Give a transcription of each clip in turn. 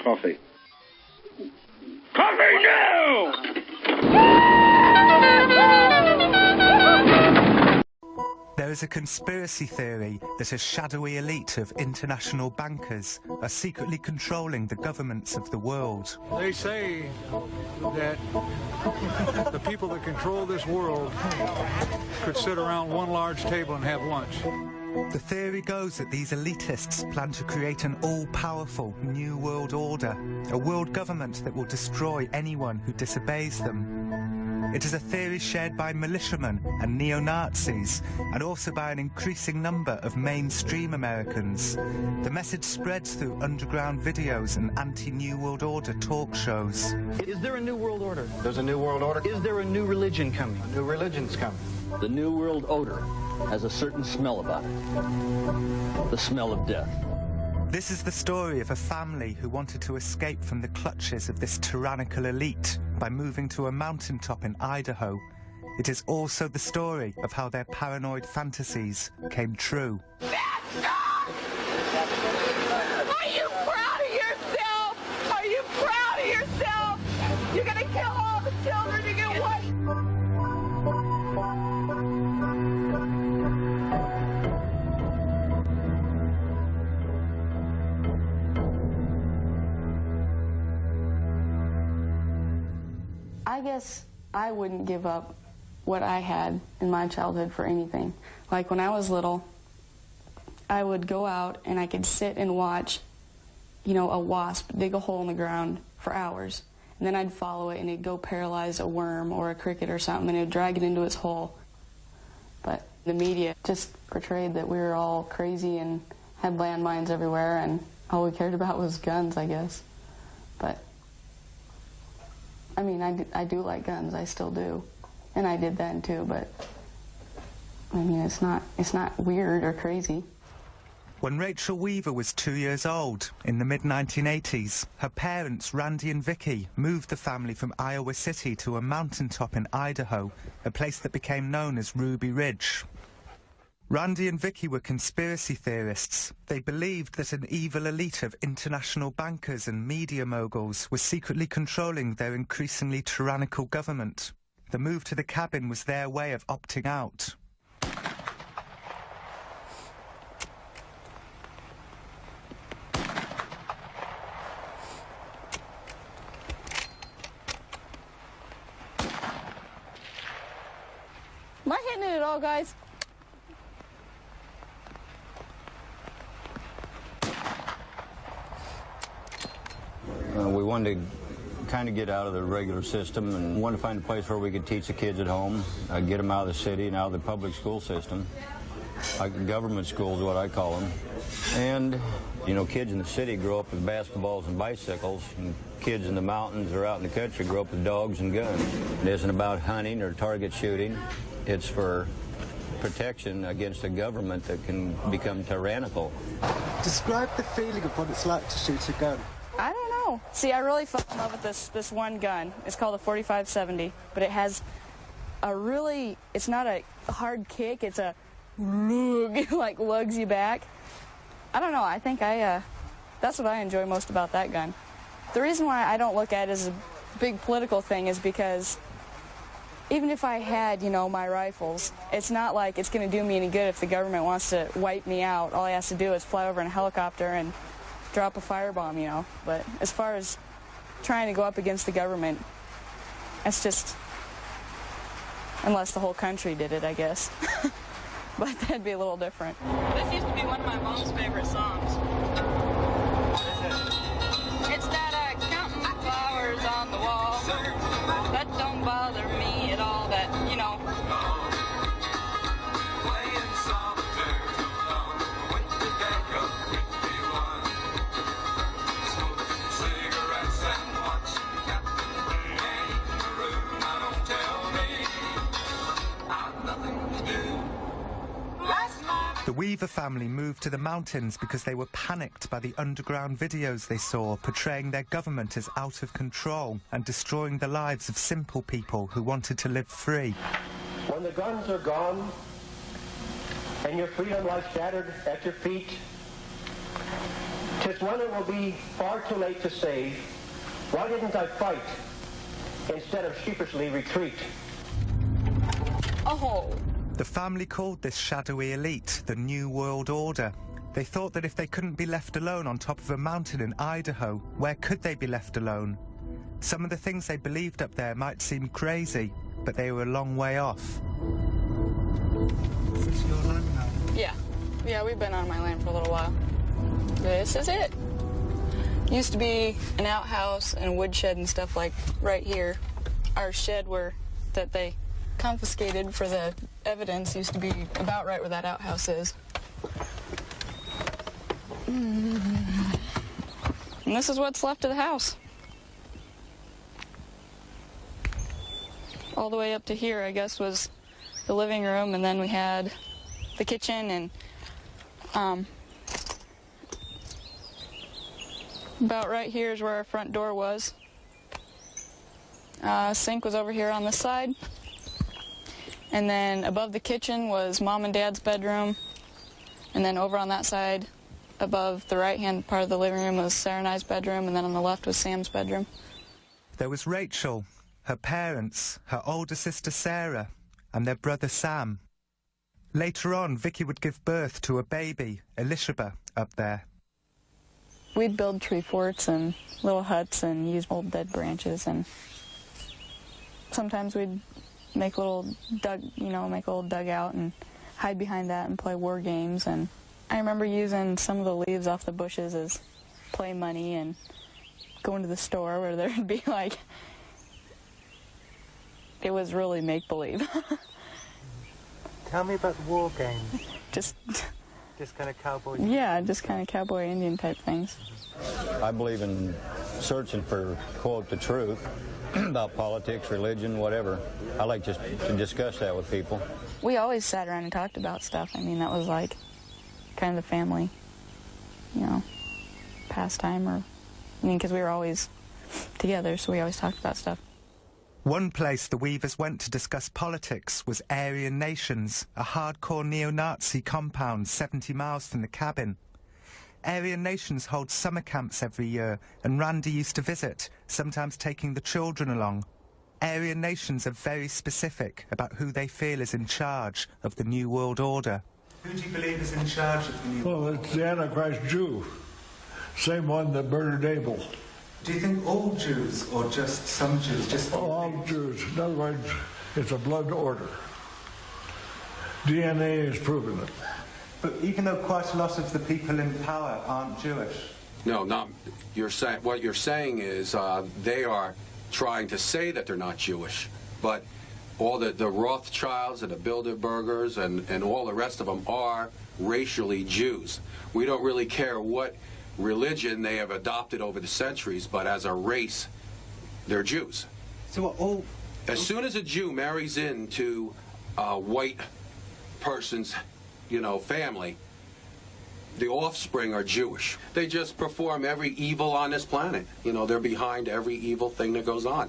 coffee. Coffee now! There is a conspiracy theory that a shadowy elite of international bankers are secretly controlling the governments of the world. They say that the people that control this world could sit around one large table and have lunch. The theory goes that these elitists plan to create an all-powerful new world order, a world government that will destroy anyone who disobeys them. It is a theory shared by militiamen and neo-Nazis, and also by an increasing number of mainstream Americans. The message spreads through underground videos and anti-New World Order talk shows. Is there a New World Order? There's a New World Order. Is there a new religion coming? A new religion's coming. The New World Order has a certain smell about it. The smell of death. This is the story of a family who wanted to escape from the clutches of this tyrannical elite by moving to a mountaintop in Idaho. It is also the story of how their paranoid fantasies came true. Are you proud of yourself? Are you proud of yourself? You're gonna kill all the children to get what? I guess I wouldn't give up what I had in my childhood for anything. Like when I was little, I would go out and I could sit and watch, you know, a wasp dig a hole in the ground for hours. And then I'd follow it and it'd go paralyze a worm or a cricket or something and it'd drag it into its hole. But the media just portrayed that we were all crazy and had landmines everywhere and all we cared about was guns, I guess. But I mean, I do like guns, I still do. And I did then too, but I mean, it's not weird or crazy. When Rachel Weaver was 2 years old, in the mid-1980s, her parents, Randy and Vicky, moved the family from Iowa City to a mountaintop in Idaho, a place that became known as Ruby Ridge. Randy and Vicky were conspiracy theorists. They believed that an evil elite of international bankers and media moguls was secretly controlling their increasingly tyrannical government. The move to the cabin was their way of opting out. Am I hitting it at all, guys? We wanted to kind of get out of the regular system and wanted to find a place where we could teach the kids at home, get them out of the city and out of the public school system. Like government schools, what I call them. And, you know, kids in the city grow up with basketballs and bicycles, and kids in the mountains or out in the country grow up with dogs and guns. It isn't about hunting or target shooting. It's for protection against a government that can become tyrannical. Describe the feeling of what it's like to shoot a gun. I don't know. See, I really fell in love with this one gun. It's called a 45-70, but it has a really, it's not a hard kick, it's a like lugs you back. I don't know, I think that's what I enjoy most about that gun. The reason why I don't look at it as a big political thing is because even if I had, you know, my rifles, it's not like it's going to do me any good if the government wants to wipe me out. All I have to do is fly over in a helicopter and drop a firebomb, you know. But as far as trying to go up against the government, it's just, unless the whole country did it, I guess. But that'd be a little different. This used to be one of my mom's favorite songs. It's that counting flowers on the wall. That don't bother me at all, that, you know. The Weaver family moved to the mountains because they were panicked by the underground videos they saw portraying their government as out of control and destroying the lives of simple people who wanted to live free. When the guns are gone and your freedom lies shattered at your feet, 'Tis when it will be far too late to save. Why didn't I fight instead of sheepishly retreat? Oh. The family called this shadowy elite the New World Order. They thought that if they couldn't be left alone on top of a mountain in Idaho, where could they be left alone? Some of the things they believed up there might seem crazy, but they were a long way off. Is this your land now? Yeah. Yeah, we've been on my land for a little while. This is it. Used to be an outhouse and a woodshed and stuff like right here. Our shed that they confiscated for the evidence used to be about right where that outhouse is. And this is what's left of the house. All the way up to here, I guess, was the living room, and then we had the kitchen, and about right here is where our front door was. Sink was over here on this side. And then above the kitchen was Mom and Dad's bedroom. And then over on that side, above the right-hand part of the living room was Sarah and I's bedroom, and then on the left was Sam's bedroom. There was Rachel, her parents, her older sister Sarah, and their brother Sam. Later on, Vicky would give birth to a baby, Elishaba, up there. We'd build tree forts and little huts and use old dead branches, and sometimes we'd make a little dugout and hide behind that and play war games. And I remember using some of the leaves off the bushes as play money and going to the store where there'd be like, it was really make-believe. Tell me about the war games. Just kind of cowboy. Yeah, just kind of cowboy Indian type things. I believe in searching for, quote, the truth about politics, religion, whatever. I like just to discuss that with people. We always sat around and talked about stuff. I mean, that was like kind of the family, pastime, because we were always together, so we always talked about stuff. One place the Weavers went to discuss politics was Aryan Nations, a hardcore neo-Nazi compound 70 miles from the cabin. Aryan Nations holds summer camps every year, and Randy used to visit, sometimes taking the children along. Aryan Nations are very specific about who they feel is in charge of the New World Order. Who do you believe is in charge of the New World Order? Well, it's the Antichrist Jew, same one that murdered Abel. Do you think all Jews, or just some Jews? Just all Jews. In other words, it's a blood order. DNA has proven it. But even though quite a lot of the people in power aren't Jewish. No, not. What you're saying is they are trying to say that they're not Jewish, but all the Rothschilds and the Bilderbergers and all the rest of them are racially Jews. We don't really care what religion they have adopted over the centuries, but as a race, they're Jews. So as soon as a Jew marries into a white person's, family, the offspring are Jewish. They just perform every evil on this planet. They're behind every evil thing that goes on.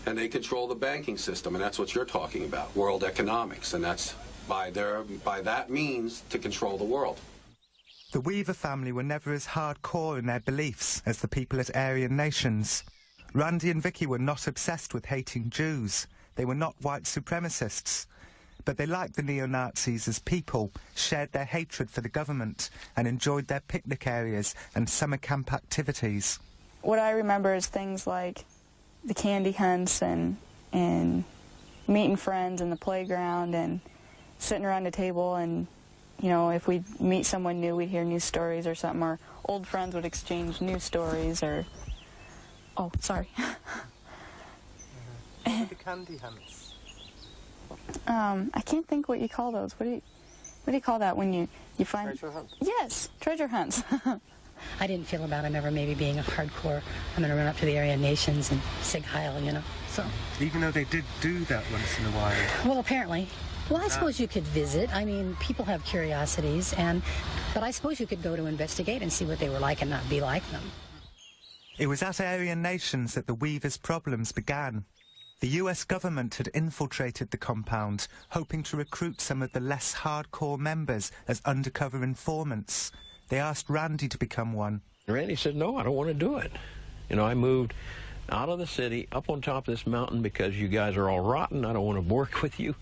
And they control the banking system, and that's what you're talking about, world economics, and that's by that means to control the world. The Weaver family were never as hardcore in their beliefs as the people at Aryan Nations. Randy and Vicky were not obsessed with hating Jews. They were not white supremacists. But they liked the neo-Nazis as people, shared their hatred for the government, and enjoyed their picnic areas and summer camp activities. What I remember is things like the candy hunts and meeting friends in the playground and sitting around a table and if we'd meet someone new, we'd hear new stories or something, or old friends would exchange new stories, or... Oh, sorry. The candy hunts. I can't think what you call those. What do you call that when you find... Treasure hunts? Yes, treasure hunts. I didn't feel about him ever maybe being a hardcore, I'm going to run up to the Aryan Nations and sig heil, so... Even though they did do that once in a while? Well, apparently. Well, I suppose you could visit. I mean, people have curiosities, but I suppose you could go to investigate and see what they were like and not be like them. It was at Aryan Nations that the Weavers' problems began. The US government had infiltrated the compound, hoping to recruit some of the less hardcore members as undercover informants. They asked Randy to become one. Randy said, no, I don't want to do it. You know, I moved out of the city, up on top of this mountain because you guys are all rotten. I don't want to work with you.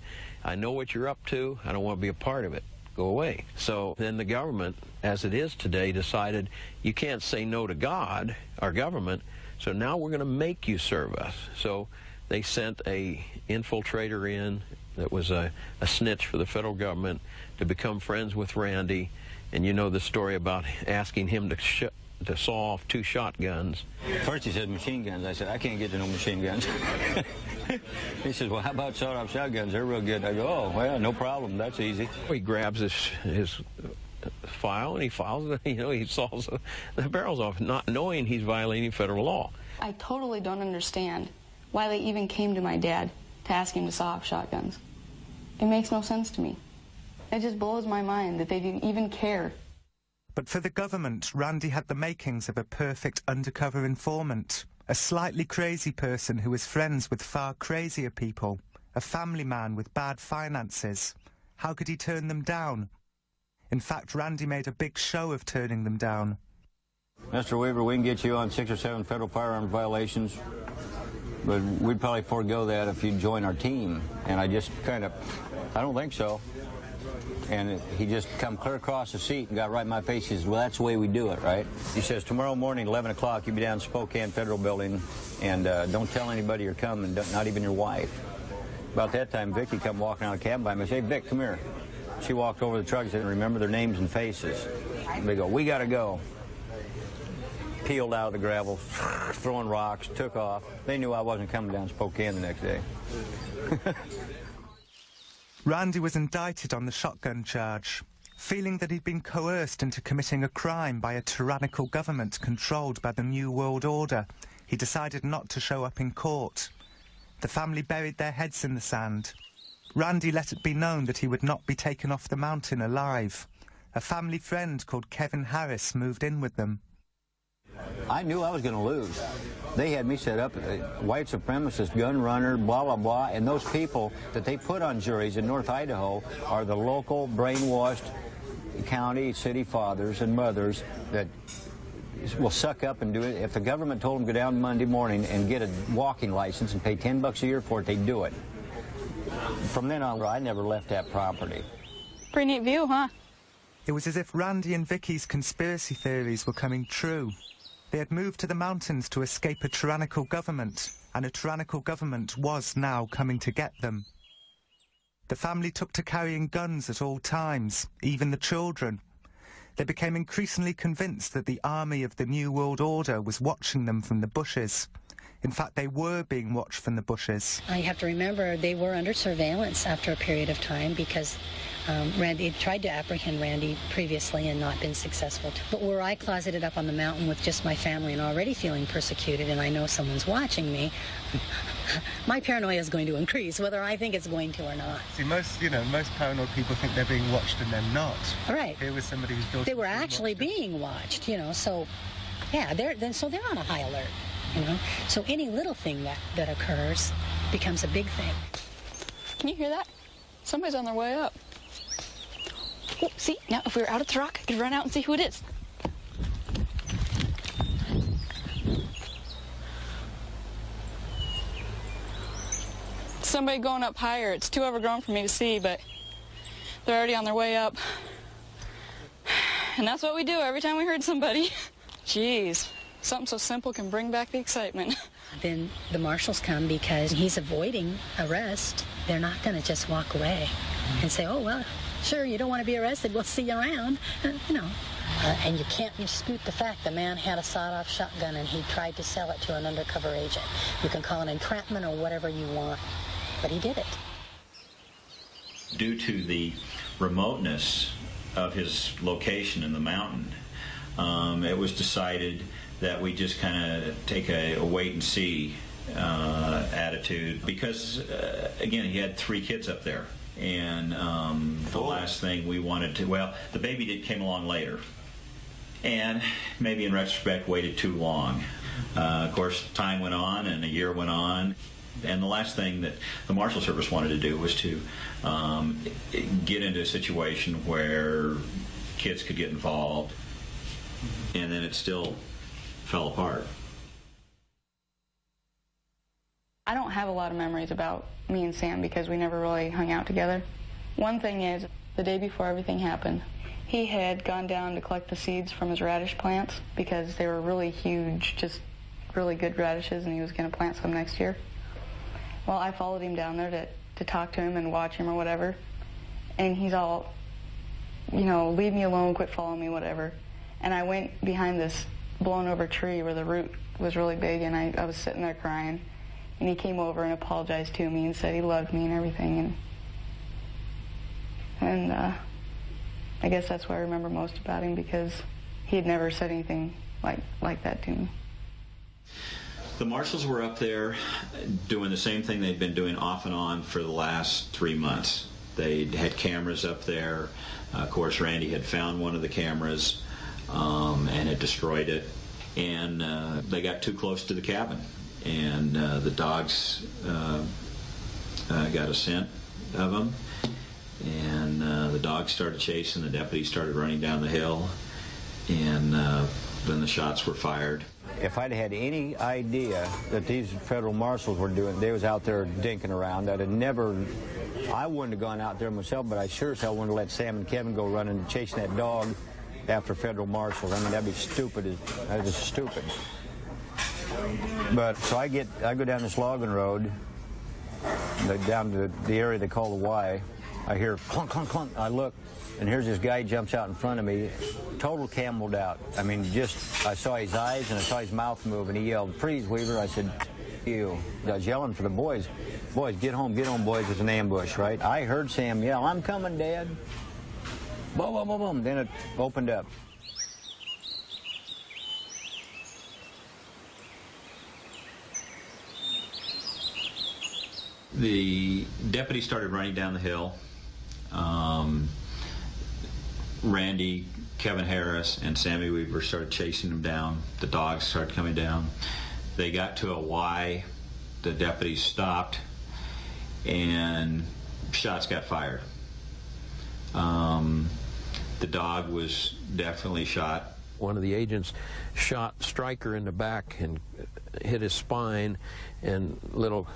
I know what you're up to. I don't want to be a part of it. Go away. So then the government, as it is today, decided you can't say no to God, our government, so now we're going to make you serve us. So they sent a infiltrator in that was a snitch for the federal government to become friends with Randy. And you know the story about asking him to saw off 2 shotguns. First he said machine guns. I said, I can't get to no machine guns. He says, well, how about sawed-off shotguns? They're real good. I go, oh, well, no problem. That's easy. He grabs his file and he files it. You know, he saws the barrels off, not knowing he's violating federal law. I totally don't understand why they even came to my dad to ask him to saw off shotguns. It makes no sense to me. It just blows my mind that they didn't even care. But for the government, Randy had the makings of a perfect undercover informant, a slightly crazy person who was friends with far crazier people, a family man with bad finances. How could he turn them down? In fact, Randy made a big show of turning them down. Mr. Weaver, we can get you on 6 or 7 federal firearms violations, but we'd probably forego that if you'd join our team. And I just kind of, I don't think so. And he just come clear across the seat and got right in my face. He says, well, that's the way we do it, right? He says, tomorrow morning, 11 o'clock, you'll be down Spokane Federal Building, and don't tell anybody you're coming, not even your wife. About that time, Vicki come walking out of the cabin by me and said, hey, Vic, come here. She walked over to the truck and said, remember their names and faces. And they go, we got to go. Peeled out of the gravel, throwing rocks, took off. They knew I wasn't coming down Spokane the next day. Randy was indicted on the shotgun charge, feeling that he'd been coerced into committing a crime by a tyrannical government controlled by the New World Order. He decided not to show up in court. The family buried their heads in the sand. Randy let it be known that he would not be taken off the mountain alive. A family friend called Kevin Harris moved in with them. I knew I was going to lose. They had me set up, white supremacist, gun runner, blah, blah, blah, and those people that they put on juries in North Idaho are the local brainwashed county, city fathers and mothers that will suck up and do it. If the government told them to go down Monday morning and get a walking license and pay $10 a year for it, they'd do it. From then on, I never left that property. Pretty neat view, huh? It was as if Randy and Vicky's conspiracy theories were coming true. They had moved to the mountains to escape a tyrannical government, and a tyrannical government was now coming to get them. The family took to carrying guns at all times, even the children. They became increasingly convinced that the army of the New World Order was watching them from the bushes. In fact, they were being watched from the bushes. I have to remember they were under surveillance after a period of time because Randy had tried to apprehend Randy previously and not been successful. But were I closeted up on the mountain with just my family and already feeling persecuted and I know someone's watching me, my paranoia is going to increase, whether I think it's going to or not. See, most paranoid people think they're being watched and they're not. Right. Here was somebody who thought they were actually being watched, so yeah, they're on a high alert. So any little thing that occurs becomes a big thing. Can you hear that? Somebody's on their way up. Oh, see, now if we were out at the rock, I could run out and see who it is. Somebody going up higher. It's too overgrown for me to see, but they're already on their way up. And that's what we do every time we hurt somebody. Jeez. Something so simple can bring back the excitement. Then the marshals come because he's avoiding arrest. They're not going to just walk away and say, oh, well, sure, you don't want to be arrested. We'll see you around. And you can't dispute the fact the man had a sawed-off shotgun and he tried to sell it to an undercover agent. You can call it entrapment or whatever you want, but he did it. Due to the remoteness of his location in the mountain, it was decided that we just kind of take a wait-and-see attitude because, again, he had 3 kids up there. And the last thing we wanted to, well, the baby came along later. And maybe in retrospect waited too long. Of course, time went on and a year went on. And the last thing that the Marshal Service wanted to do was to get into a situation where kids could get involved. and then it still fell apart. I don't have a lot of memories about me and Sam because we never really hung out together. One thing is, the day before everything happened, he had gone down to collect the seeds from his radish plants because they were really huge, just really good radishes, and he was going to plant some next year. Well, I followed him down there to talk to him and watch him or whatever, and he's all, you know, leave me alone, quit following me, whatever. And I went behind this blown over tree where the root was really big, and I was sitting there crying. And he came over and apologized to me and said he loved me and everything. And I guess that's what I remember most about him, because he had never said anything like that to me. The marshals were up there doing the same thing they'd been doing off and on for the last 3 months. They had cameras up there. Of course, Randy had found one of the cameras and had destroyed it. And they got too close to the cabin. And the dogs got a scent of them. And the dogs started chasing. The deputies started running down the hill. And then the shots were fired. If I'd had any idea that these federal marshals were doing, they was out there dinking around, I wouldn't have gone out there myself, but I sure as hell wouldn't have let Sam and Kevin go running and chasing that dog after federal marshals. I mean, that'd be stupid. That was stupid. But so I go down this logging road, down to the area they call the Y. I hear clunk, clunk, clunk. I look, and here's this guy jumps out in front of me, total cameled out. I mean, I saw his eyes and I saw his mouth move, and he yelled, "Freeze, Weaver." I said, "You." I was yelling for the boys. Boys, get home, boys. It's an ambush, right? I heard Sam yell, "I'm coming, Dad." Boom, boom, boom, boom. Then it opened up. The deputy started running down the hill. Randy, Kevin Harris, and Sammy Weaver started chasing them down. The dogs started coming down. They got to a Y. The deputies stopped, and shots got fired. The dog was definitely shot. One of the agents shot Stryker in the back and hit his spine, and little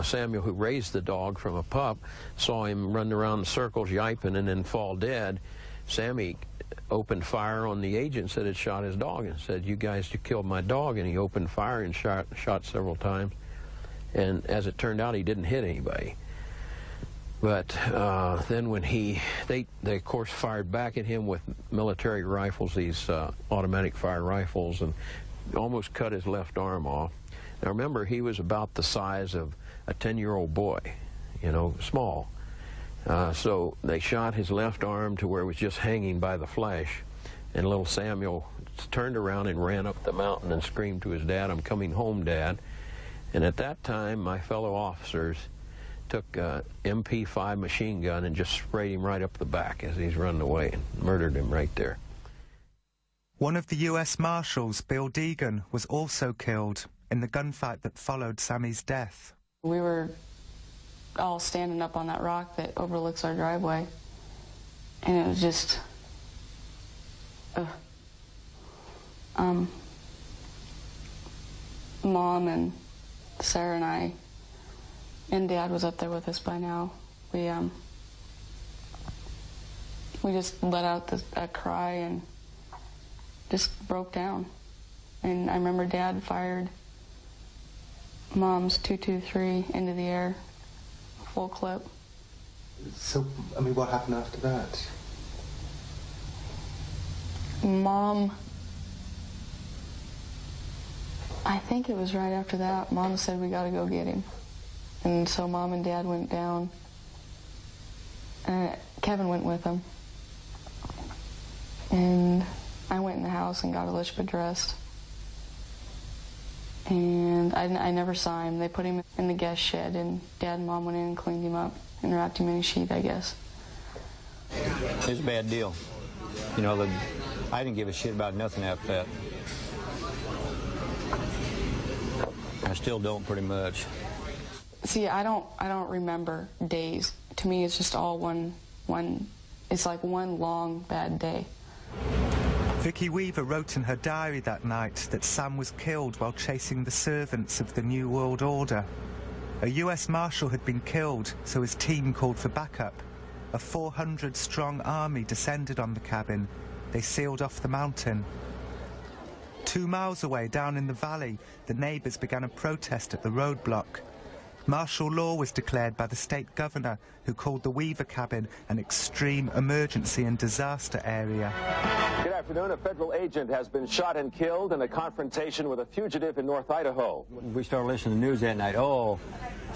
Samuel, who raised the dog from a pup, saw him run around in circles yiping and then fall dead. Sammy opened fire on the agents that had shot his dog and said, "You guys, you killed my dog." And he opened fire and shot several times. And as it turned out, he didn't hit anybody. But then when they of course fired back at him with military rifles, these automatic fire rifles, and almost cut his left arm off. Now remember, he was about the size of a 10-year-old boy, you know, small. So they shot his left arm to where it was just hanging by the flesh, and little Samuel turned around and ran up the mountain and screamed to his dad, "I'm coming home, Dad." And at that time, my fellow officers took a MP5 machine gun and just sprayed him right up the back as he's running away and murdered him right there. One of the U.S. Marshals, Bill Deegan, was also killed in the gunfight that followed Sammy's death. We were all standing up on that rock that overlooks our driveway, and it was just, Mom and Sarah and I, and Dad was up there with us by now. We just let out a cry and just broke down. And I remember Dad fired Mom's .223 into the air, full clip. So, I mean, what happened after that? Mom, I think it was right after that, Mom said, "We gotta go get him." And so Mom and Dad went down. Kevin went with them. And I went in the house and got Elizabeth dressed. And I never saw him. They put him in the guest shed, and Dad and Mom went in and cleaned him up and wrapped him in a sheet, I guess. It's a bad deal. You know, I didn't give a shit about nothing after that. I still don't, pretty much. See, I don't remember days. To me, it's just all one. It's like one long bad day. Vicky Weaver wrote in her diary that night that Sam was killed while chasing the servants of the New World Order. A US Marshal had been killed, so his team called for backup. A 400-strong army descended on the cabin. They sealed off the mountain. 2 miles away, down in the valley, the neighbours began a protest at the roadblock. Martial law was declared by the state governor, who called the Weaver cabin an extreme emergency and disaster area. Good afternoon. A federal agent has been shot and killed in a confrontation with a fugitive in North Idaho. We started listening to the news that night. Oh,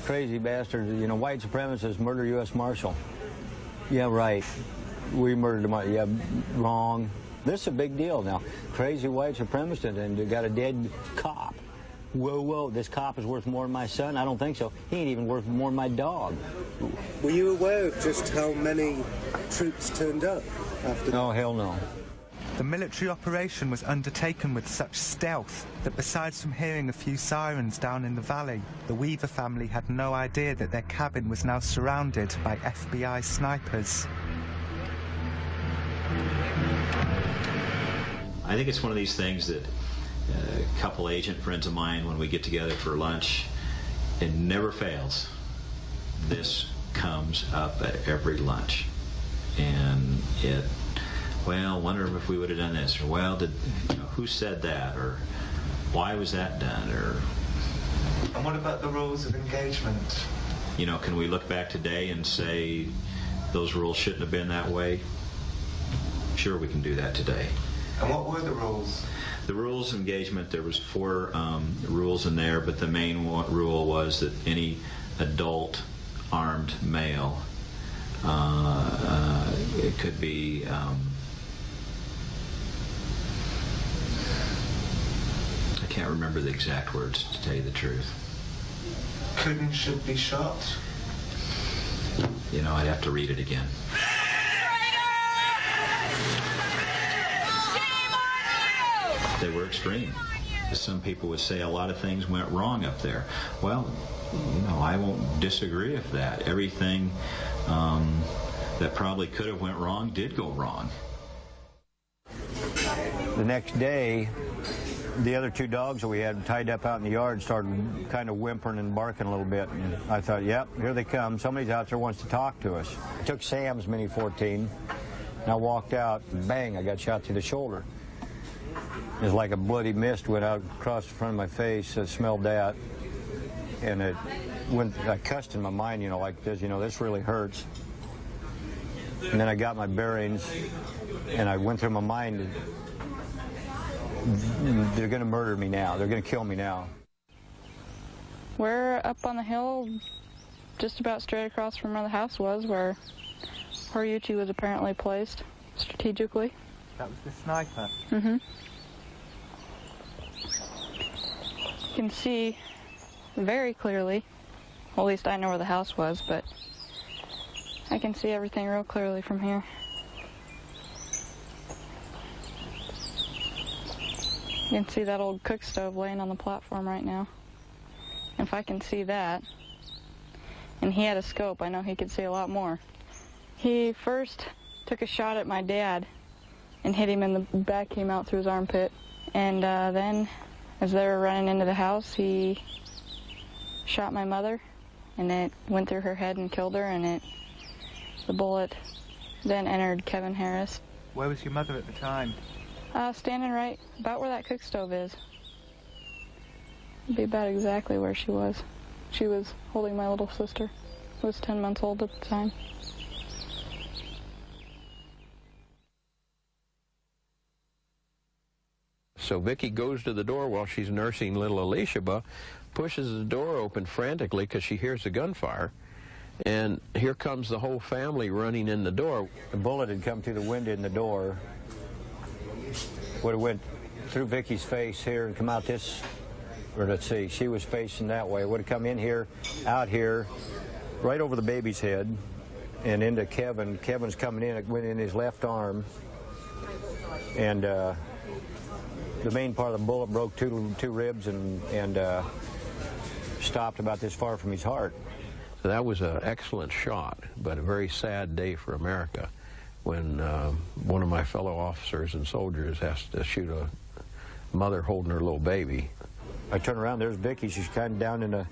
crazy bastard, you know, white supremacists murder U.S. Marshal. Yeah, right. We murdered him. Yeah, wrong. This is a big deal now. Crazy white supremacist, and they got a dead cop. Whoa, whoa, this cop is worth more than my son? I don't think so. He ain't even worth more than my dog. Were you aware of just how many troops turned up after that? Oh, hell no. The military operation was undertaken with such stealth that besides from hearing a few sirens down in the valley, the Weaver family had no idea that their cabin was now surrounded by FBI snipers. I think it's one of these things that a couple agent friends of mine, when we get together for lunch, it never fails. This comes up at every lunch. And it, well, wonder if we would have done this, or well, who said that, or why was that done, or... And what about the rules of engagement? You know, can we look back today and say those rules shouldn't have been that way? Sure, we can do that today. And what were the rules? The rules of engagement, there was 4 rules in there, but the main rule was that any adult armed male, it could be I can't remember the exact words, to tell you the truth. Could and should be shot? You know, I'd have to read it again. They were extreme. Some people would say a lot of things went wrong up there. Well, you know, I won't disagree with that. Everything that probably could have went wrong did go wrong. The next day, the other 2 dogs that we had tied up out in the yard started kind of whimpering and barking a little bit. And I thought, yep, here they come. Somebody's out there wants to talk to us. I took Sam's Mini 14, and I walked out, and bang, I got shot through the shoulder. It was like a bloody mist went out across the front of my face. I smelled that, and I cussed in my mind, you know, like this, you know, this really hurts. And then I got my bearings, and I went through my mind, they're going to murder me now. They're going to kill me now. We're up on the hill, just about straight across from where the house was, where Horiuchi was apparently placed strategically. That was the sniper? Mm-hmm. You can see very clearly, well, at least I know where the house was, but I can see everything real clearly from here. You can see that old cook stove laying on the platform right now. If I can see that, and he had a scope, I know he could see a lot more. He first took a shot at my dad and hit him in the back, came out through his armpit. And then, as they were running into the house, he shot my mother, and it went through her head and killed her, and the bullet then entered Kevin Harris. Where was your mother at the time? Standing right about where that cook stove is. It'd be about exactly where she was. She was holding my little sister, who was 10 months old at the time. So Vicky goes to the door while she's nursing little Elishaba, pushes the door open frantically because she hears the gunfire, and here comes the whole family running in the door. The bullet had come through the window in the door, would have went through Vicky's face here and come out this, or let's see, she was facing that way, would have come in here, out here, right over the baby's head, and into Kevin. Kevin's coming in, it went in his left arm, and the main part of the bullet broke two ribs and stopped about this far from his heart. So that was an excellent shot, but a very sad day for America when one of my fellow officers and soldiers has to shoot a mother holding her little baby. I turn around, there's Vicky. She's kind of down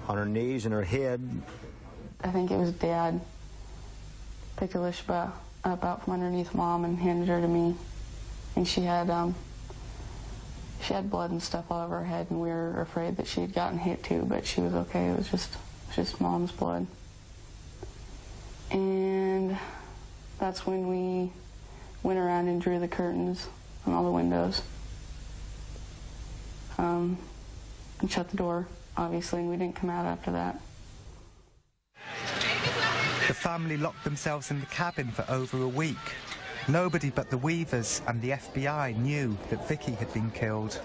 on her knees and her head. I think it was Dad picked Elishba up out from underneath Mom and handed her to me. And she had blood and stuff all over her head, and we were afraid that she had gotten hit too, but she was okay. It was just Mom's blood. And that's when we went around and drew the curtains on all the windows. And shut the door, obviously, and we didn't come out after that. The family locked themselves in the cabin for over a week. Nobody but the Weavers and the FBI knew that Vicky had been killed.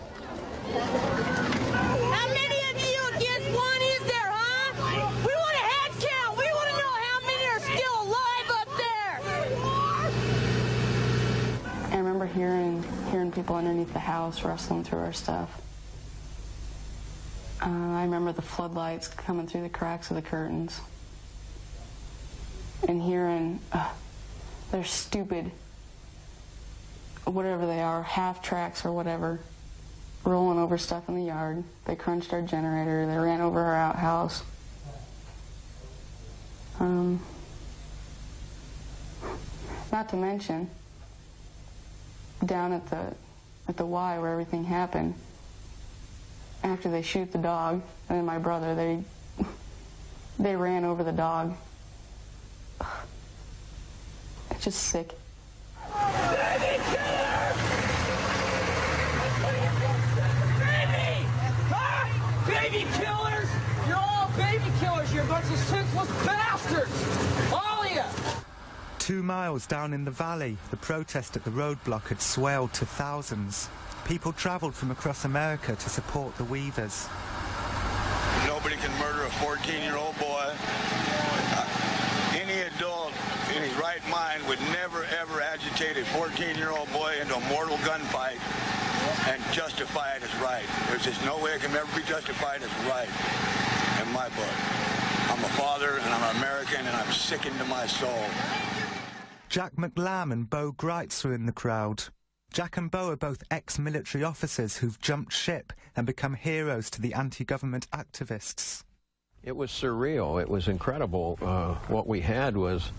How many of you against one is there, huh? We want a head count. We want to know how many are still alive up there. I remember hearing people underneath the house rustling through our stuff. I remember the floodlights coming through the cracks of the curtains. And hearing their stupid, whatever they are, half tracks or whatever, rolling over stuff in the yard. They crunched our generator. They ran over our outhouse. Not to mention, down at the Y where everything happened, after they shoot the dog, and then my brother, they ran over the dog. It's just sick. Baby killer! Baby! Huh? Baby killers! You're all baby killers. You're a bunch of senseless bastards! All of you! 2 miles down in the valley, the protest at the roadblock had swelled to thousands. People travelled from across America to support the Weavers. Nobody can murder a 14-year-old boy. Any adult in his right mind would never, ever agitate a 14-year-old boy into a mortal gunfight and justify it as right. There's just no way it can ever be justified as right in my book. I'm a father, and I'm American, and I'm sickened to my soul. Jack McLam and Bo Greitz were in the crowd. Jack and Bo are both ex-military officers who've jumped ship and become heroes to the anti-government activists. It was surreal. It was incredible. What we had was,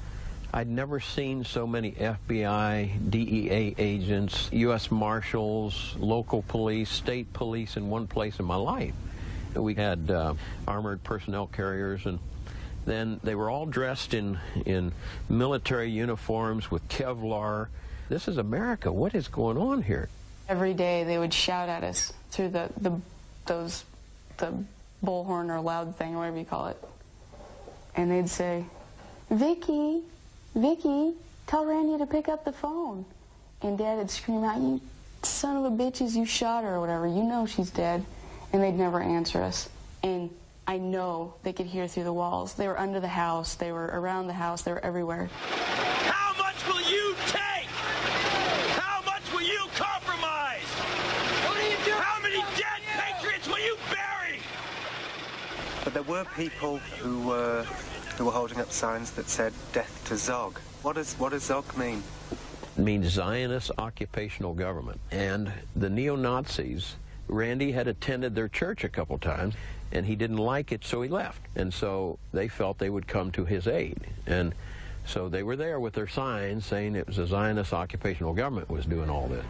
I'd never seen so many FBI, DEA agents, U.S. Marshals, local police, state police in one place in my life. We had armored personnel carriers, and then they were all dressed in military uniforms with Kevlar. This is America. What is going on here? Every day they would shout at us through the bullhorn or loud thing or whatever you call it. And they'd say, Vicky, tell Randy to pick up the phone. And Dad would scream out, you son of a bitches, you shot her or whatever. You know she's dead. And they'd never answer us. And I know they could hear through the walls. They were under the house. They were around the house. They were everywhere. How much will you take? How much will you compromise? What are you doing? How many dead patriots will you bury? But there were people who were holding up signs that said "Death to Zog." What does Zog mean? It means Zionist occupational government. And the neo-Nazis, Randy had attended their church a couple times, and he didn't like it, so he left. And so they felt they would come to his aid. And so they were there with their signs saying it was a Zionist occupational government was doing all this.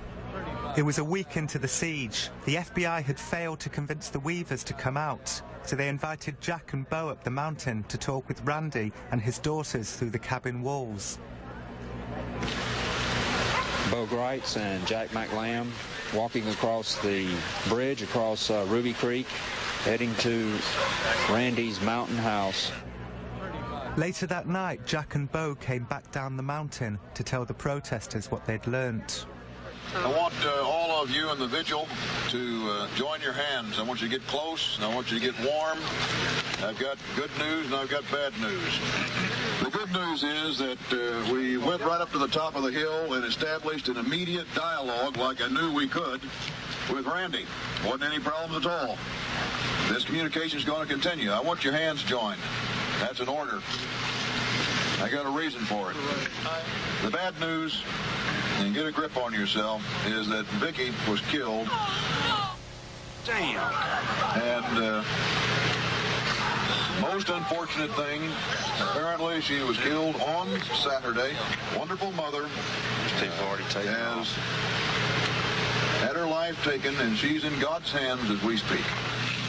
It was a week into the siege. The FBI had failed to convince the Weavers to come out, so they invited Jack and Bo up the mountain to talk with Randy and his daughters through the cabin walls. Bo Greitz and Jack McLam walking across the bridge across Ruby Creek, heading to Randy's mountain house. Later that night, Jack and Bo came back down the mountain to tell the protesters what they'd learnt. I want all of you in the vigil to join your hands. I want you to get close, and I want you to get warm. I've got good news and I've got bad news. The good news is that we went right up to the top of the hill and established an immediate dialogue, like I knew we could, with Randy. Wasn't any problems at all. This communication is going to continue. I want your hands joined. That's an order. I got a reason for it. The bad news, and get a grip on yourself, is that Vicky was killed. Damn. And most unfortunate thing, apparently she was killed on Saturday. Wonderful mother has had her life taken, and she's in God's hands as we speak.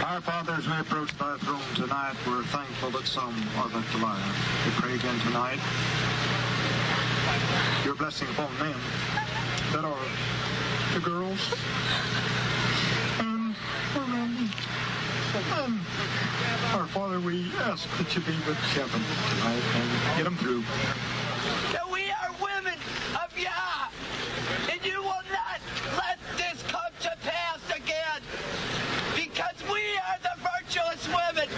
Our Father, as we approach thy throne tonight, we're thankful that some are left alive. We pray again tonight your blessing upon them that are the girls and our Father, we ask that you be with Kevin tonight and get him through. That we are women of Yah, and you will not let this come to pass again, because we are the virtuous women.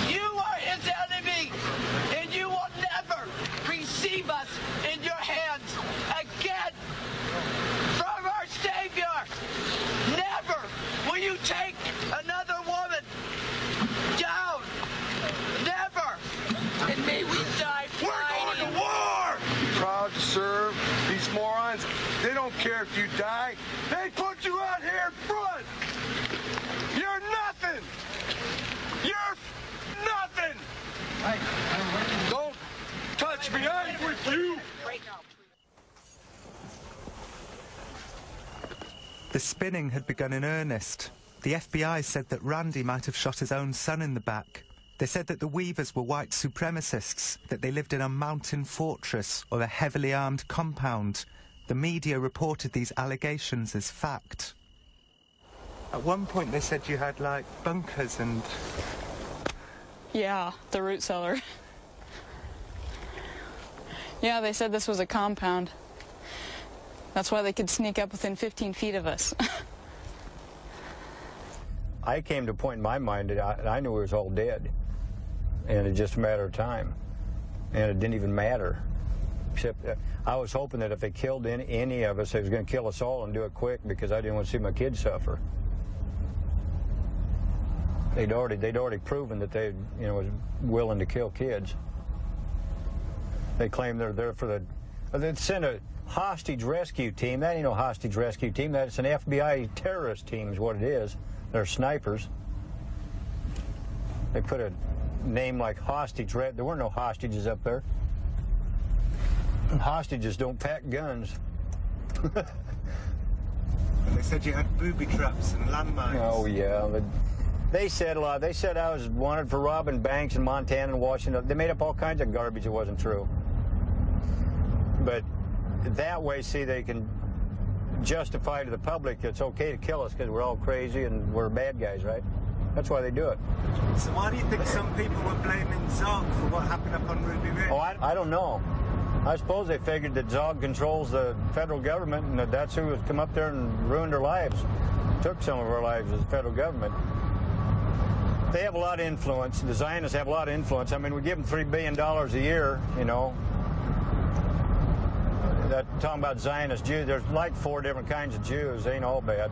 You are his enemy, and you will never receive us in your hands again from our Savior. Never will you take another woman down. Never. And may we die fighting. We're going to war! Proud to serve these morons. They don't care if you die. They put you out here front. You're nothing. You're nothing. Don't touch me. I'm with you. The spinning had begun in earnest. The FBI said that Randy might have shot his own son in the back. They said that the Weavers were white supremacists, that they lived in a mountain fortress or a heavily armed compound. The media reported these allegations as fact. At one point they said you had, like, bunkers and... Yeah, the root cellar. Yeah, they said this was a compound. That's why they could sneak up within 15 feet of us. I came to a point in my mind that I knew we was all dead. And it's just a matter of time. And it didn't even matter. Except I was hoping that if they killed any of us, they was going to kill us all and do it quick, because I didn't want to see my kids suffer. They'd already proven that they, was willing to kill kids. They claim they're there for the... They'd send a hostage rescue team. That ain't no hostage rescue team. That's an FBI terrorist team is what it is. They're snipers. They put a name like hostage. There weren't no hostages up there. Hostages don't pack guns. And they said you had booby traps and landmines. Oh, yeah. They said a lot. They said I was wanted for robbing banks in Montana and Washington. They made up all kinds of garbage that wasn't true. But that way, see, they can justify to the public it's okay to kill us because we're all crazy and we're bad guys, right? That's why they do it. So why do you think some people were blaming Zog for what happened up on Ruby Ridge? Oh, I don't know. I suppose they figured that Zog controls the federal government and that that's who has come up there and ruined our lives. Took some of our lives as the federal government. They have a lot of influence. The Zionists have a lot of influence. I mean, we give them $3 billion a year, That talking about Zionist Jews, there's like 4 different kinds of Jews. They ain't all bad.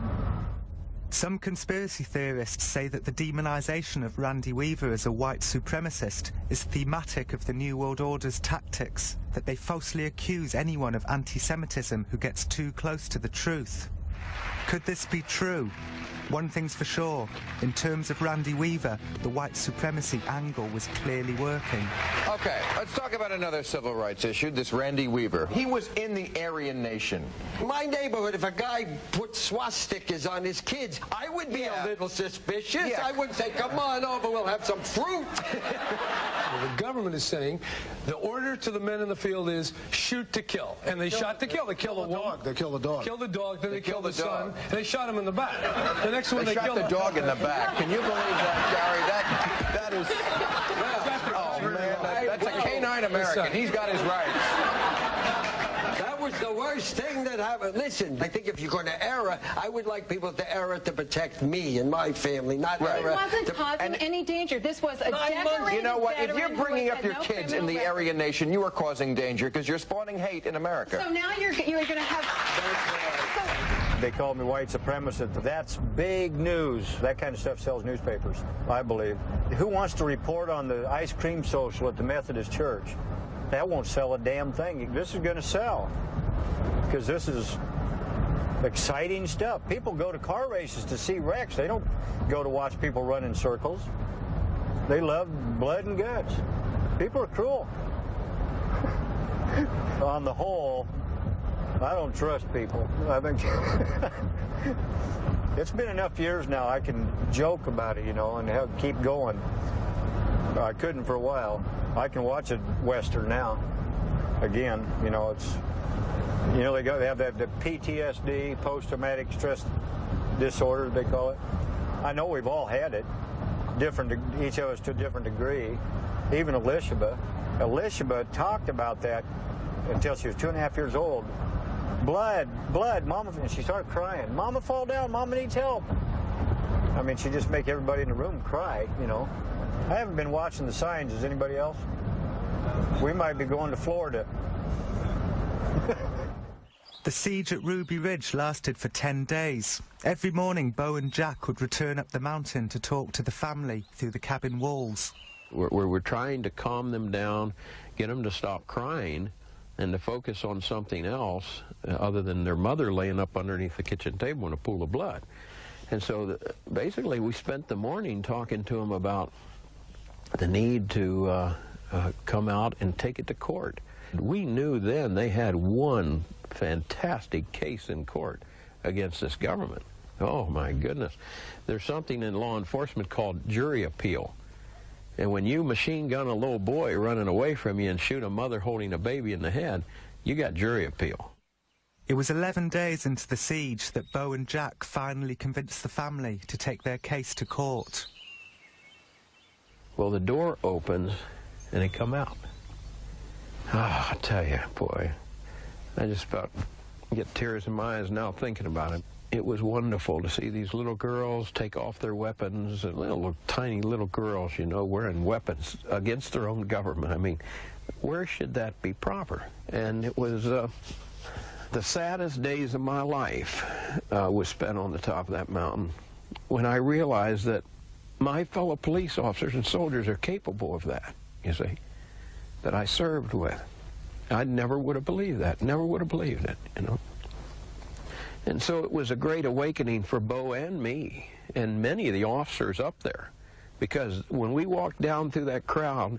Some conspiracy theorists say that the demonization of Randy Weaver as a white supremacist is thematic of the New World Order's tactics, that they falsely accuse anyone of anti-Semitism who gets too close to the truth. Could this be true? One thing's for sure, in terms of Randy Weaver, the white supremacy angle was clearly working. Okay, let's talk about another civil rights issue, this Randy Weaver. He was in the Aryan Nation. My neighborhood, if a guy put swastikas on his kids, I would be a little suspicious. Yeah. I would say, come on over, we'll have some fruit. The government is saying the order to the men in the field is shoot to kill. And they shot to kill. They killed a woman. They killed the dog. Killed the dog, then they killed the son, and they shot him in the back. The next one they shot the dog in the back. Can you believe that, Gary? That is... Oh, man, that's a canine American. He's got his rights. That was the worst thing that happened. Listen, I think if you're going to err, I would like people to err to protect me and my family, not err. It wasn't causing any danger. This was a decorated You know what? If you're veteran bringing who up your had no kids in the criminal Aryan Nation, you are causing danger because you're spawning hate in America. So now you're going to have... They call me white supremacist. That's big news. That kind of stuff sells newspapers, I believe. Who wants to report on the ice cream social at the Methodist Church? That won't sell a damn thing. This is going to sell because this is exciting stuff. People go to car races to see wrecks. They don't go to watch people run in circles. They love blood and guts. People are cruel. On the whole, I don't trust people. I think it's been enough years now I can joke about it, you know, and keep going. I couldn't for a while. I can watch a Western now. Again, you know, it's, you know, they have that the PTSD, post-traumatic stress disorder, they call it. I know we've all had it, each of us to a different degree. Even Elishaba talked about that until she was 2.5 years old. Blood, Mama, and she started crying. Mama, fall down, Mama needs help. I mean, she just make everybody in the room cry, you know. I haven't been watching the signs. Is anybody else? We might be going to Florida. The siege at Ruby Ridge lasted for 10 days. Every morning, Bo and Jack would return up the mountain to talk to the family through the cabin walls. We're trying to calm them down, get them to stop crying, and to focus on something else other than their mother laying up underneath the kitchen table in a pool of blood. And so basically we spent the morning talking to them about the need to come out and take it to court. We knew then they had one fantastic case in court against this government. Oh my goodness. There's something in law enforcement called jury appeal. And when you machine gun a little boy running away from you and shoot a mother holding a baby in the head, you got jury appeal. It was 11 days into the siege that Bo and Jack finally convinced the family to take their case to court. Well, the door opens and they come out. I tell you, boy, I just about get tears in my eyes now thinking about it. It was wonderful to see these little girls take off their weapons, and little tiny little girls, you know, wearing weapons against their own government. I mean, where should that be proper? And it was the saddest days of my life was spent on the top of that mountain when I realized that my fellow police officers and soldiers are capable of that, you see, that I served with. I never would have believed that, never would have believed it, you know. And so it was a great awakening for Bo and me and many of the officers up there, because when we walked down through that crowd,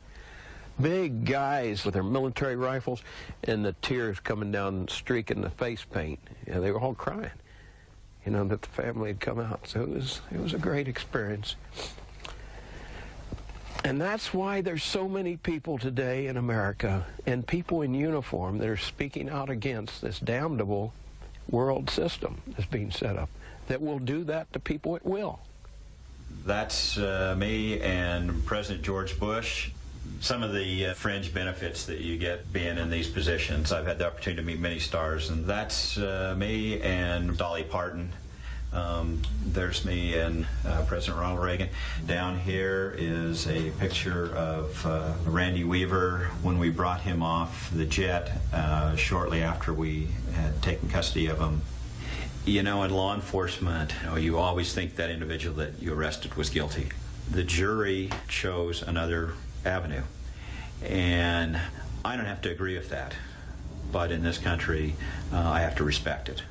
big guys with their military rifles and the tears coming down, streaking the face paint, you know, they were all crying, you know, that the family had come out. So it was a great experience. And that's why there's so many people today in America and people in uniform that are speaking out against this damnable world system that's being set up, that will do that to people at will. That's me and President George Bush. Some of the fringe benefits that you get being in these positions. I've had the opportunity to meet many stars, and that's me and Dolly Parton. There's me and President Ronald Reagan. Down here is a picture of Randy Weaver when we brought him off the jet shortly after we had taken custody of him. You know, in law enforcement, you always think that individual that you arrested was guilty. The jury chose another avenue, and I don't have to agree with that, but in this country, I have to respect it.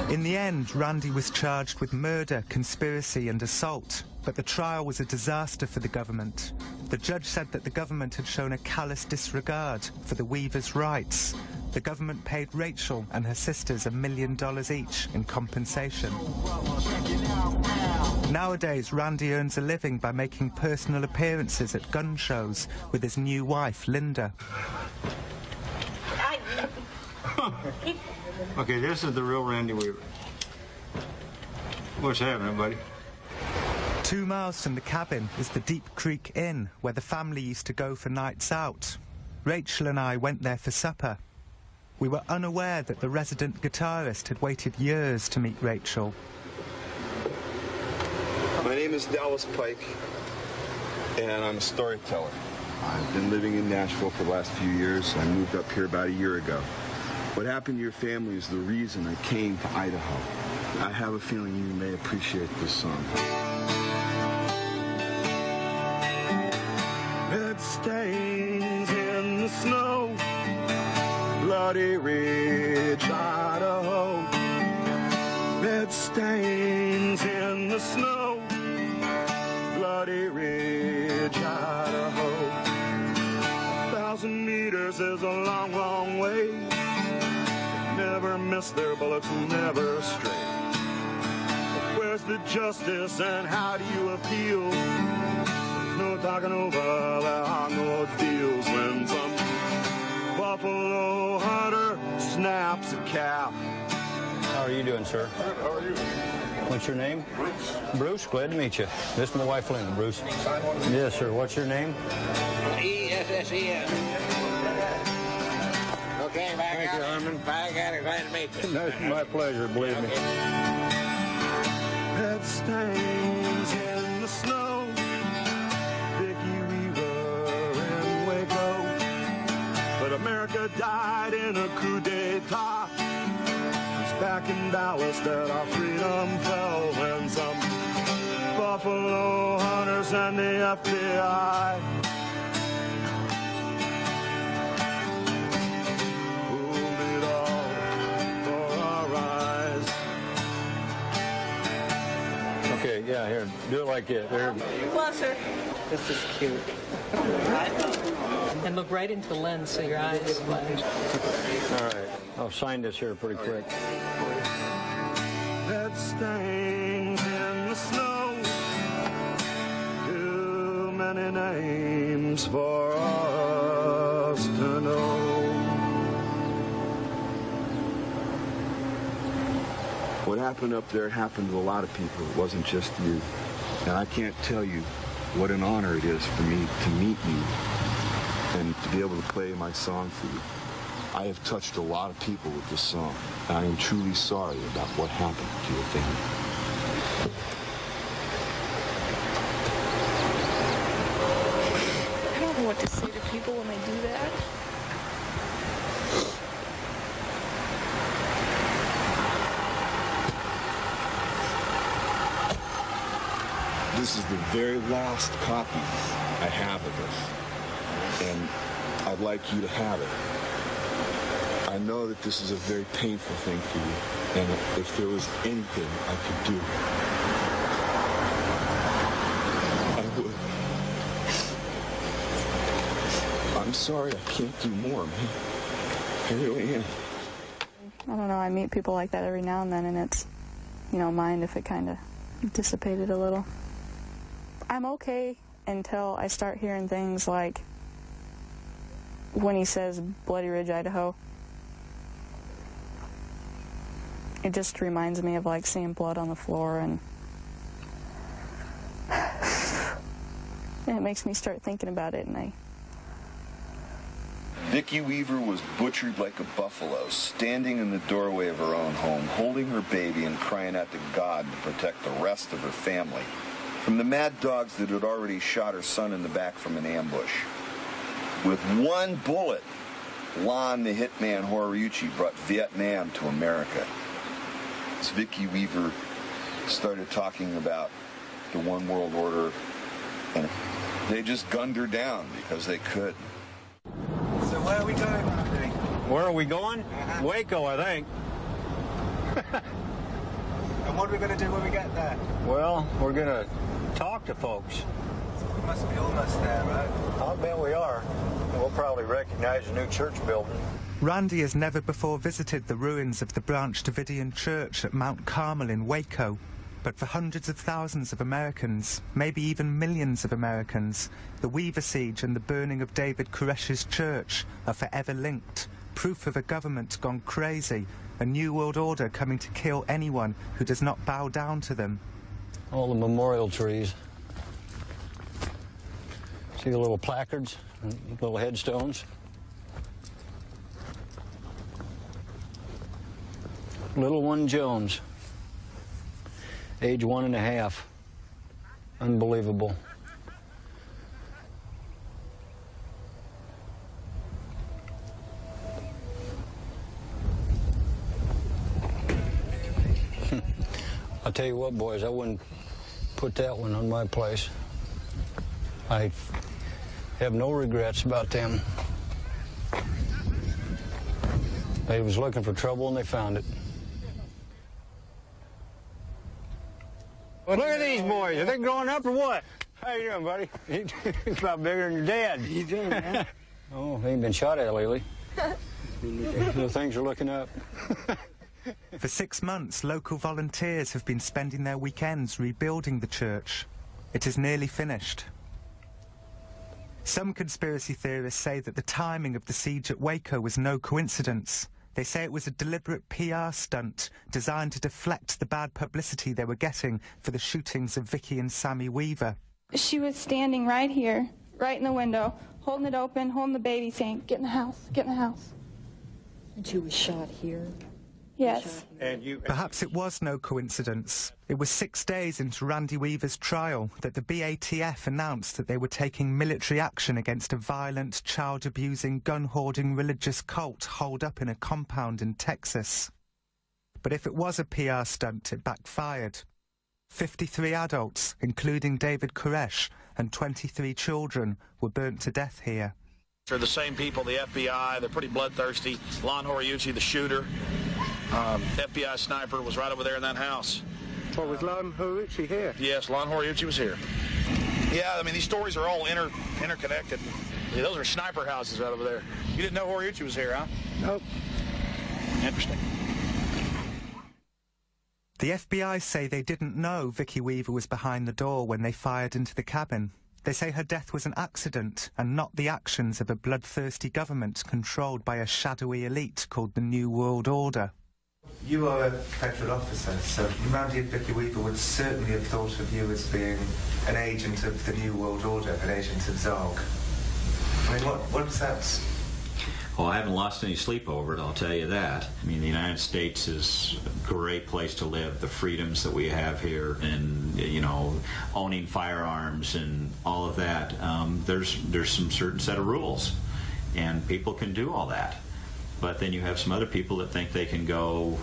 In the end, Randy was charged with murder, conspiracy and assault, but the trial was a disaster for the government. The judge said that the government had shown a callous disregard for the Weavers' rights. The government paid Rachel and her sisters $1 million each in compensation. Nowadays, Randy earns a living by making personal appearances at gun shows with his new wife, Linda. Okay, this is the real Randy Weaver. What's happening, buddy? 2 miles from the cabin is the Deep Creek Inn, where the family used to go for nights out. Rachel and I went there for supper. We were unaware that the resident guitarist had waited years to meet Rachel. My name is Dallas Pike, and I'm a storyteller. I've been living in Nashville for the last few years. I moved up here about a year ago. What happened to your family is the reason I came to Idaho. I have a feeling you may appreciate this song. Red stains in the snow, Bloody Ridge, Idaho. Red stains in the snow, Bloody Ridge, Idaho. 1,000 meters is a long, long way. Never miss their bullets, never stray. Where's the justice and how do you appeal? There's no talking over, there are no deals. When some buffalo hunter snaps a cap. How are you doing, sir? Good, how are you? What's your name? Bruce. Bruce, glad to meet you. This is my wife, Lynn. Bruce. Yes, sir. What's your name? E-S-S-E-N. Okay, back Thank out. you, Herman. Back at it, glad to meet you. That's my pleasure, believe me. Red stains in the snow, Vicky Weaver in Waco. But America died in a coup d'etat. It's back in Dallas that our freedom fell when some buffalo hunters and the FBI pulled it all for our eyes. Okay, yeah, here. Do it like this. Here. Closer. This is cute. And look right into the lens so your eyes flash. All right. I'll sign this here pretty quick. Red stains in the snow, too many names for us to know. What happened up there happened to a lot of people. It wasn't just you. And I can't tell you what an honor it is for me to meet you and to be able to play my song for you. I have touched a lot of people with this song, and I am truly sorry about what happened to your family. I don't know what to say to people when they do that. This is the very last copy I have of this, and I'd like you to have it. I know that this is a very painful thing for you, and if there was anything I could do, I would. I'm sorry I can't do more, man. I really am. I don't know, I meet people like that every now and then, and it's, you know, mind if it kind of dissipated a little. I'm okay until I start hearing things like when he says Bloody Ridge, Idaho. It just reminds me of like seeing blood on the floor, and it makes me start thinking about it, and Vicky Weaver was butchered like a buffalo, standing in the doorway of her own home, holding her baby and crying out to God to protect the rest of her family from the mad dogs that had already shot her son in the back from an ambush. With one bullet, Lon the hitman Horiuchi brought Vietnam to America. As Vicky Weaver started talking about the one world order, and they just gunned her down because they could. So where are we going, Randy? Where are we going? Waco, I think. And what are we going to do when we get there? Well, we're going to talk to folks. We must be almost there, right? I'll bet we are. We'll probably recognize a new church building. Randy has never before visited the ruins of the Branch Davidian Church at Mount Carmel in Waco. But for hundreds of thousands of Americans, maybe even millions of Americans, the Weaver Siege and the burning of David Koresh's church are forever linked. Proof of a government gone crazy, a new world order coming to kill anyone who does not bow down to them. All the memorial trees. See the little placards, little headstones? Little one Jones, age 1.5. Unbelievable. I'll tell you what, boys, I wouldn't put that one on my place. I have no regrets about them. They was looking for trouble and they found it. Well, look at these boys. Are they growing up or what? How you doing, buddy? He's about bigger than your dad. How you doing, man? Oh, he ain't been shot at lately. So things are looking up. For 6 months, local volunteers have been spending their weekends rebuilding the church. It is nearly finished. Some conspiracy theorists say that the timing of the siege at Waco was no coincidence. They say it was a deliberate PR stunt designed to deflect the bad publicity they were getting for the shootings of Vicky and Sammy Weaver. She was standing right here, right in the window, holding it open, holding the baby, saying, "Get in the house, get in the house." And she was shot here? Yes. Perhaps it was no coincidence. It was 6 days into Randy Weaver's trial that the BATF announced that they were taking military action against a violent, child-abusing, gun-hoarding religious cult holed up in a compound in Texas. But if it was a PR stunt, it backfired. 53 adults, including David Koresh, and 23 children were burnt to death here. They're the same people, the FBI, they're pretty bloodthirsty. Lon Horiuchi, the shooter, FBI sniper, was right over there in that house. What, was Lon Horiuchi here? Yes, Lon Horiuchi was here. Yeah, I mean, these stories are all interconnected. Yeah, those are sniper houses right over there. You didn't know Horiuchi was here, huh? Nope. Interesting. The FBI say they didn't know Vicky Weaver was behind the door when they fired into the cabin. They say her death was an accident and not the actions of a bloodthirsty government controlled by a shadowy elite called the New World Order. You are a federal officer, so Randy and Vicky Weaver would certainly have thought of you as being an agent of the New World Order, an agent of Zog. I mean, what does that... Well, I haven't lost any sleep over it, I'll tell you that. I mean, the United States is a great place to live. The freedoms that we have here and, you know, owning firearms and all of that, there's some certain set of rules, and people can do all that. But then you have some other people that think they can go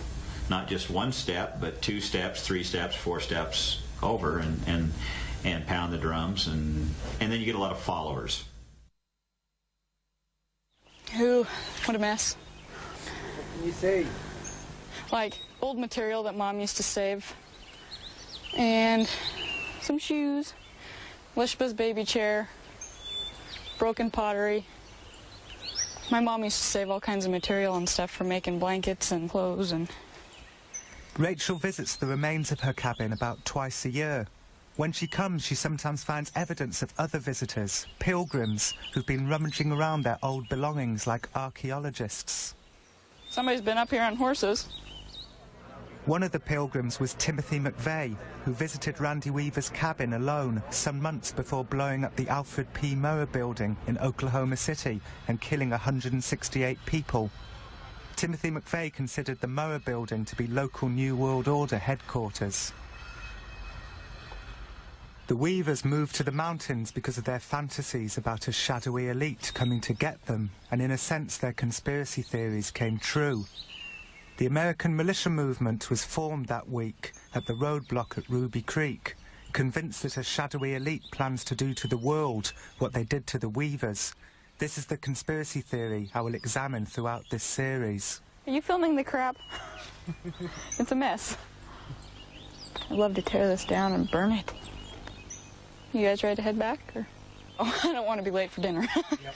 not just one step, but 2 steps, 3 steps, 4 steps over and pound the drums, and then you get a lot of followers. Ooh, what a mess. What can you say? Like old material that Mom used to save. And some shoes, Lishba's baby chair, broken pottery. My mom used to save all kinds of material and stuff for making blankets and clothes. And Rachel visits the remains of her cabin about twice a year. When she comes, she sometimes finds evidence of other visitors, pilgrims, who've been rummaging around their old belongings like archaeologists. Somebody's been up here on horses. One of the pilgrims was Timothy McVeigh, who visited Randy Weaver's cabin alone some months before blowing up the Alfred P. Murrah building in Oklahoma City and killing 168 people. Timothy McVeigh considered the Murrah building to be local New World Order headquarters. The Weavers moved to the mountains because of their fantasies about a shadowy elite coming to get them, and in a sense their conspiracy theories came true. The American militia movement was formed that week at the roadblock at Ruby Creek, convinced that a shadowy elite plans to do to the world what they did to the Weavers. This is the conspiracy theory I will examine throughout this series. Are you filming the crap? It's a mess. I'd love to tear this down and burn it. You guys ready to head back? Or? Oh, I don't want to be late for dinner. Yep.